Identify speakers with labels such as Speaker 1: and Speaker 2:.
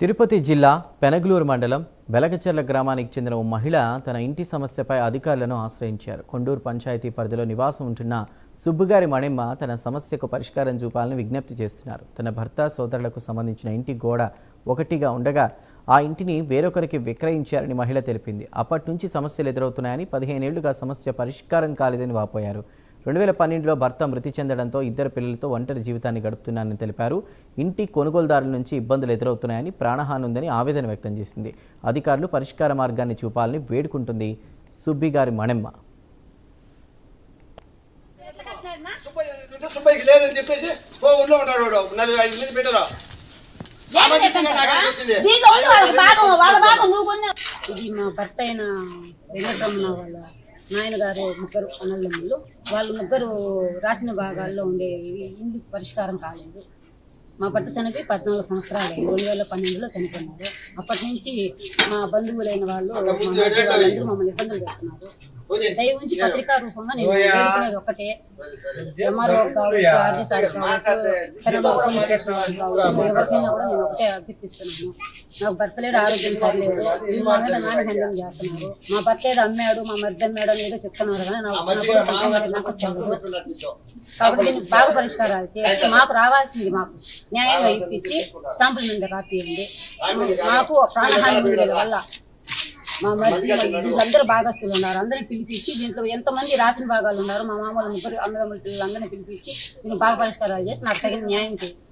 Speaker 1: తిరుపతి జిల్లా పెనగలూరు మండలం వెలగచెర్ల గ్రామానికి చెందిన ఓ మహిళ తన ఇంటి సమస్యపై అధికారులను ఆశ్రయించారు. కొండూరు పంచాయతీ పరిధిలో నివాసం ఉంటున్న సుబ్బుగారి మణెమ్మ తన సమస్యకు పరిష్కారం చూపాలని విజ్ఞప్తి చేస్తున్నారు. తన భర్త సోదరులకు సంబంధించిన ఇంటి గోడ ఒకటిగా ఉండగా ఆ ఇంటిని వేరొకరికి విక్రయించారని మహిళ తెలిపింది. అప్పటి నుంచి సమస్యలు ఎదురవుతున్నాయని, 15 ఏళ్లుగా సమస్య పరిష్కారం కాలేదని వాపోయారు. 2012లో భర్త మృతి చెందడంతో ఇద్దరు పిల్లలతో ఒంటరి జీవితాన్ని గడుపుతున్నానని తెలిపారు. ఇంటి కొనుగోలుదారుల నుంచి ఇబ్బందులు ఎదురవుతున్నాయని, ప్రాణహాని ఉందని ఆవేదన వ్యక్తం చేసింది. అధికారులు పరిష్కార మార్గాన్ని చూపాలని వేడుకుంటుంది సుబ్బిగారి మణెమ్మ.
Speaker 2: ఇది మా భర్త అయిన వెంకటరమణ వాళ్ళ నాయనగారు ముగ్గురు అన్నదమ్ములు. వాళ్ళు ముగ్గురు రాసిన భాగాల్లో ఉండే ఇందుకు పరిష్కారం కాలేదు. మా భర్త చనిపోయి 14 సంవత్సరాలు 2012లో చనిపోయినారు. అప్పటి నుంచి మా బంధువులైన వాళ్ళందరూ మమ్మల్ని ఇబ్బందులు పెడుతున్నారు. దయ ఉంచి పత్రికా రూపంగా నేను వేడుకునేది ఒక్కటే, ఎంఆర్ఓ కావచ్చు, ఆర్డీసారి కావచ్చు, పెనగలూరు పోలీస్ స్టేషన్ వాళ్ళు కావచ్చు, ఎవరికైనా కూడా నేను ఒకటే అభ్యర్థిస్తున్నాను. నాకు భర్త లేడు, ఆరోగ్యం సరిలేదు, మా మీద నాన్న హ్యాండిల్ చేస్తున్నారు. మా భర్త ఏదో అమ్మాడు, మా మధ్య అమ్మాడు అని ఏదో చెప్తున్నారు కానీ నాకు చదువు కాబట్టి దీనికి బాగా పరిష్కారాలు చేసి మాకు రావాల్సింది మాకు న్యాయంగా ఇప్పించి స్టాంపుల మీద రాపియండి. మాకు ప్రాణహాని ఉండేది వల్ల మా మధ్య అందరూ భాగస్తులు ఉన్నారు. అందరిని పిలిపించి దీంట్లో ఎంతమంది రాసిన భాగాలు ఉన్నారు, మా మామూలు ముగ్గురు అన్నదమ్ముల పిల్లలు అందరినీ పిలిపించి దీన్ని బాగా పరిష్కారాలు చేసి నాకు తగిన న్యాయం చేయండి.